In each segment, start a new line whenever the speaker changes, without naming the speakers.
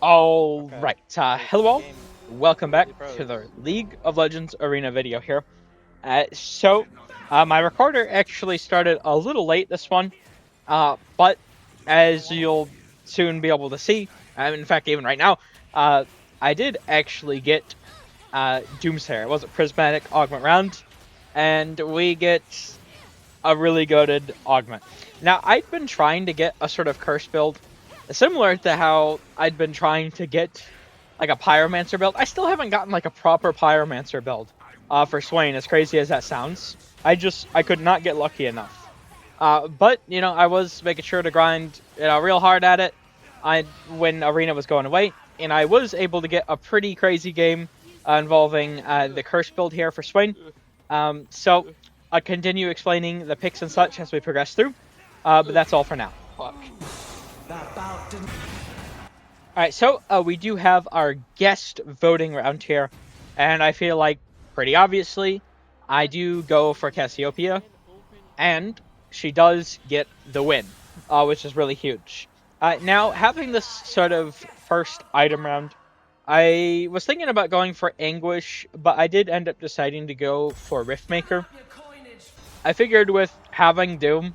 Alright, hello all, welcome back to the League of Legends Arena video here. My recorder actually started a little late this one, but as you'll soon be able to see, in fact even right now, I did actually get Doomsayer. It was a prismatic augment round, and we get a really goated augment. Now, I'd been trying to get a sort of curse build, similar to how I'd been trying to get like a Pyromancer build. I still haven't gotten like a proper Pyromancer build for Swain, as crazy as that sounds. I could not get lucky enough. But, you know, I was making sure to grind, real hard at it when Arena was going away, and I was able to get a pretty crazy game involving the curse build here for Swain. So I'll continue explaining the picks and such as we progress through, but that's all for now. Alright, so we do have our guest voting round here, and I feel like, pretty obviously, I do go for Cassiopeia, and she does get the win, which is really huge. Now, having this sort of first item round, I was thinking about going for Anguish, but I did end up deciding to go for Riftmaker. I figured with having Doom,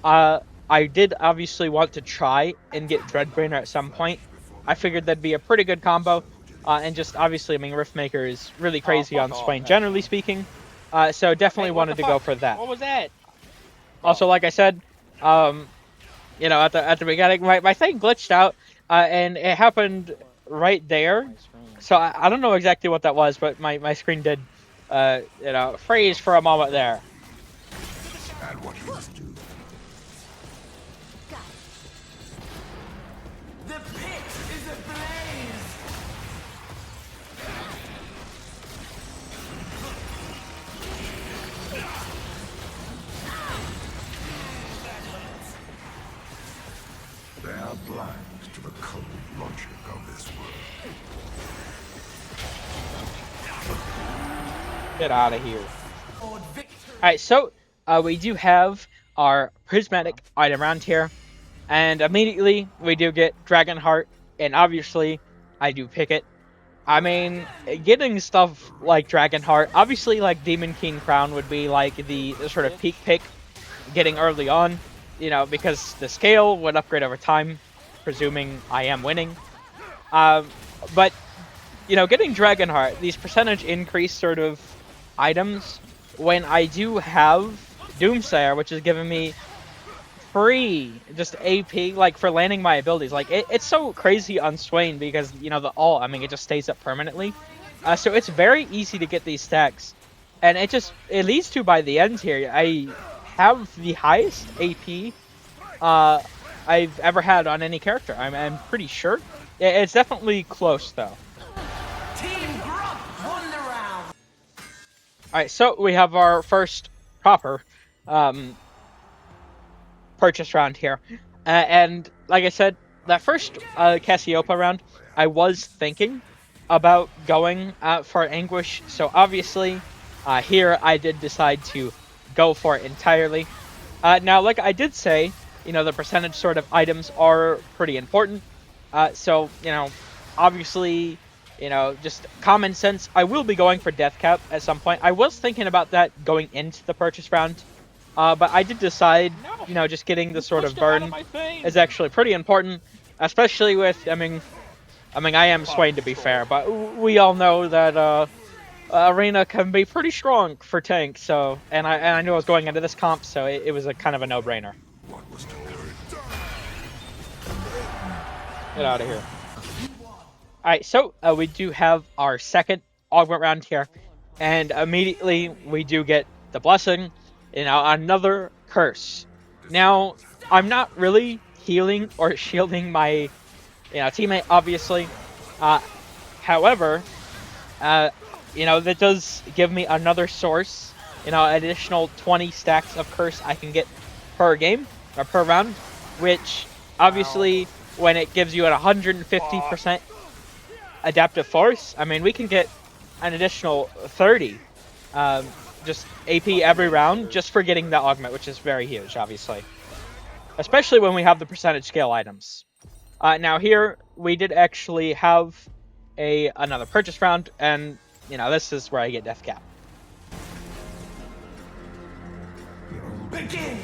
I did obviously want to try and get Dreadbrainer at some point. I figured that'd be a pretty good combo, and just obviously, I mean, Riftmaker is really crazy on Swain, generally speaking, so definitely wanted to go for that.
What was that?
Also, like I said, you know, at the beginning, my thing glitched out, and it happened right there. So I don't know exactly what that was, but my screen did, you know, freeze for a moment there.
And what you must do.
The pit is ablaze!
They are blind to the cold logic of this world.
Get out of here. Alright, so we do have our prismatic item round here, and immediately we do get Dragonheart, and obviously I do pick it. I mean, getting stuff like Dragonheart, obviously like Demon King Crown would be like the sort of peak pick getting early on, you know, because the scale would upgrade over time, presuming I am winning. But, you know, getting Dragonheart, these percentage increase sort of items, when I do have Doomsayer, which is giving me free just AP, like, for landing my abilities. Like, it's so crazy on Swain because, you know, the ult, I mean, it just stays up permanently. So it's very easy to get these stacks. And it leads to, by the end here, I have the highest AP I've ever had on any character. I'm pretty sure. It's definitely close, though. Alright, so we have our first proper purchase round here. And like I said, that first Cassiopeia round, I was thinking about going for Anguish. So obviously, here I did decide to go for it entirely. Now, like I did say, you know, the percentage sort of items are pretty important. So, you know, obviously, you know, just common sense, I will be going for Death Cap at some point. I was thinking about that going into the purchase round, but I did decide, you know, just getting the sort of burn is actually pretty important, especially with, I mean, I am Swain to be fair, but we all know that Arena can be pretty strong for tank, so, and I knew I was going into this comp, so it was a kind of a no-brainer. Get out of here. Alright, so we do have our second augment round here, and immediately we do get the blessing, you know, another curse. Now, I'm not really healing or shielding my, you know, teammate, obviously. However, you know, that does give me another source, you know, additional 20 stacks of curse I can get per game, or per round, which, obviously, when it gives you an 150% adaptive force, I mean, we can get an additional 30 just AP every round just for getting the augment, which is very huge, obviously. Especially when we have the percentage scale items. Now here, we did actually have another purchase round, and this is where I get death cap.
Begin!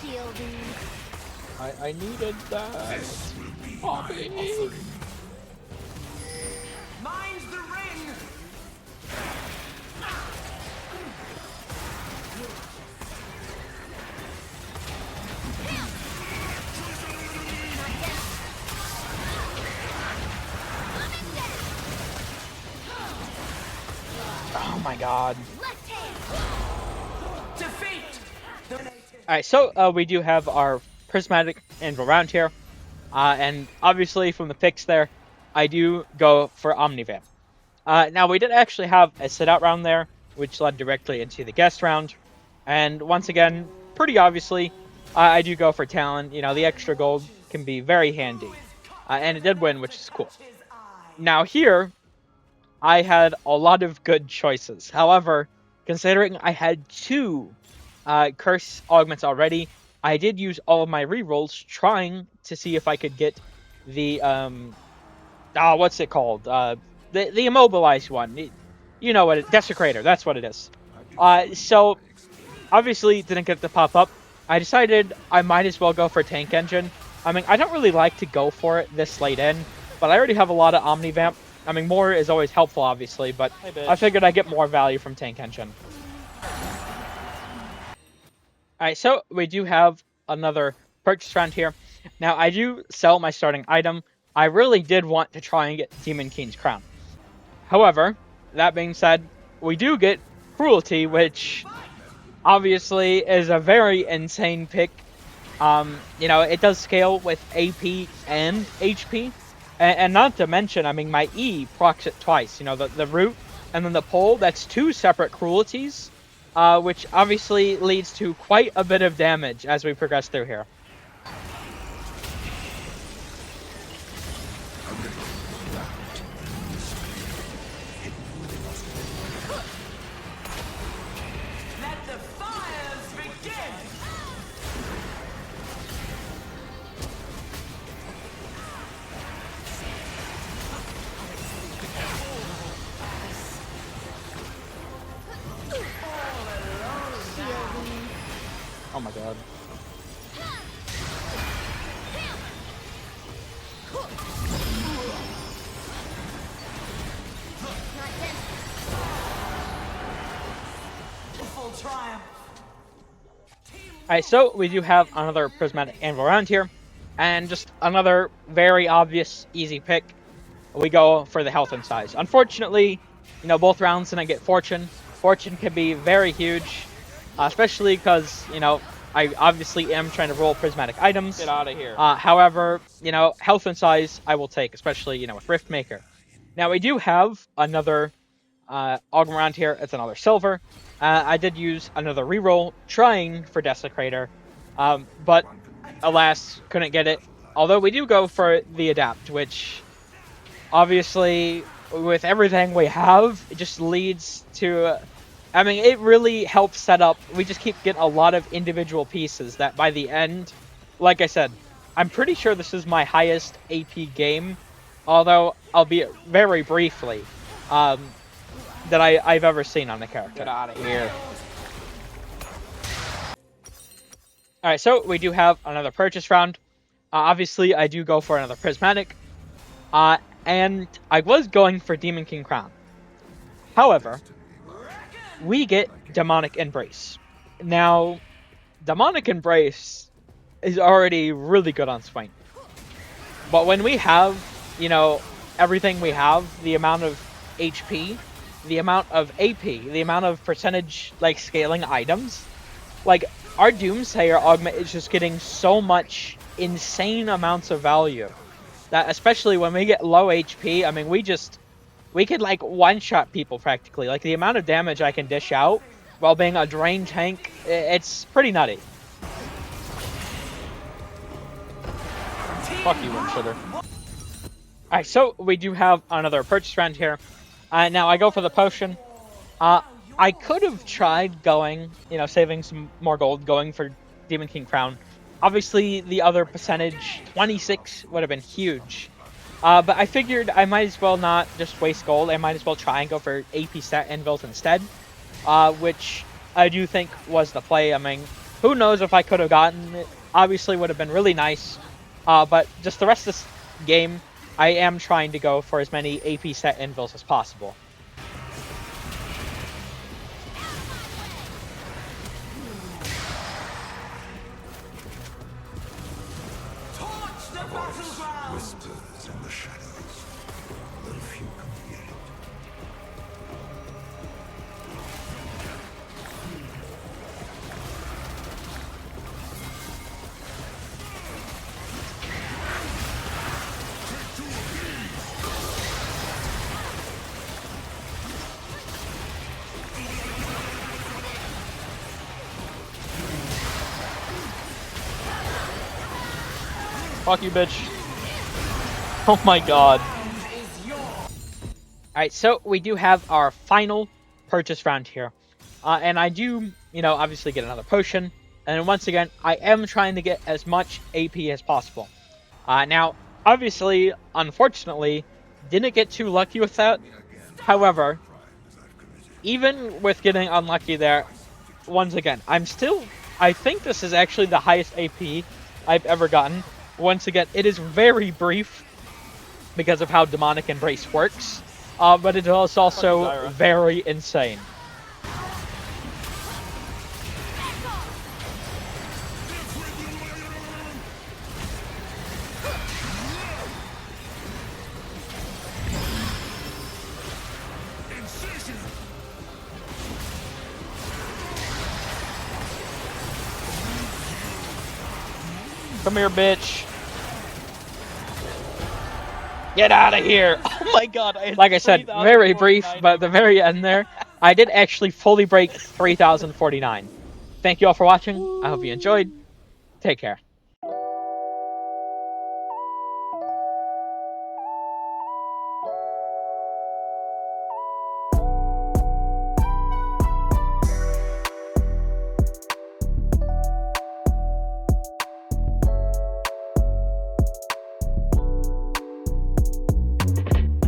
Shielding.
I needed that. Bobby.
Mine's the ring!
Oh my god.
Left hand.
Defeat!
Alright, so we do have our prismatic anvil round here. And obviously from the picks there, I do go for Omnivamp. Now we did actually have a sit-out round there, which led directly into the guest round. And once again, pretty obviously, I do go for Talon. The extra gold can be very handy. And it did win, which is cool. Now here, I had a lot of good choices. However, considering I had two curse augments already, I did use all of my rerolls trying to see if I could get the what's it called? The immobilized one. You know what? Desecrator. That's what it is. So obviously didn't get to pop up. I decided I might as well go for Tank Engine. I mean, I don't really like to go for it this late in, but I already have a lot of Omnivamp. I mean, more is always helpful, obviously, but I figured I'd get more value from Tank Engine. Alright, so we do have another purchase round here. Now, I do sell my starting item. I really did want to try and get Demon King's Crown. However, that being said, we do get Cruelty, which obviously is a very insane pick. It does scale with AP and HP. And not to mention, I mean, my E procs it twice. The root and then the pole, that's two separate cruelties, which obviously leads to quite a bit of damage as we progress through here.
Let the fires begin!
Shielding.
Oh my god.
Not dead.
Full triumph!
Alright, so we do have another Prismatic Anvil round here, and just another very obvious, easy pick. We go for the health and size. Unfortunately, both rounds didn't get Fortune. Fortune can be very huge, especially because, I obviously am trying to roll prismatic items.
Get out of here.
However, health and size I will take, especially, with Riftmaker. Now, we do have another augment around here. It's another silver. I did use another reroll trying for Desecrator, but alas, couldn't get it. Although we do go for the Adapt, which obviously, with everything we have, it just leads to... I mean, it really helps set up. We just keep getting a lot of individual pieces that by the end, like I said, I'm pretty sure this is my highest AP game, although albeit very briefly, that I've ever seen on a character.
Get out of here.
Alright, so we do have another purchase round. Obviously, I do go for another Prismatic. And I was going for Demon King Crown. However, we get Demonic Embrace. Now, Demonic Embrace is already really good on Swain. But when we have, everything we have, the amount of HP, the amount of AP, the amount of percentage, scaling items, our Doomsayer augment is just getting so much insane amounts of value. That, especially when we get low HP, I mean, we could, one-shot people practically. The amount of damage I can dish out while being a drain tank, it's pretty nutty. Fuck you, Wind Sugar. Alright, so we do have another purchase round here. Now I go for the potion. I could have tried going, saving some more gold, going for Demon King Crown. Obviously, the other percentage, 26, would have been huge. But I figured I might as well not just waste gold. I might as well try and go for AP stat anvils instead, which I do think was the play. I mean, who knows if I could have gotten it. Obviously, would have been really nice. But just the rest of this game, I am trying to go for as many AP stat anvils as possible.
Torch the battleground!
Whispers in the shadows, though few can hear it.
Fuck you, bitch. Oh my god. Alright, so we do have our final purchase round here. And I do, obviously get another potion. And once again, I am trying to get as much AP as possible. Now, obviously, unfortunately, didn't get too lucky with that. However, even with getting unlucky there, once again, I think this is actually the highest AP I've ever gotten. Once again, it is very brief because of how Demonic Embrace works, but it is also very insane. Come here, bitch. Get out of here!
Oh my god!
Like I said, very brief, but at the very end there, I did actually fully break 3,049. Thank you all for watching. I hope you enjoyed. Take care.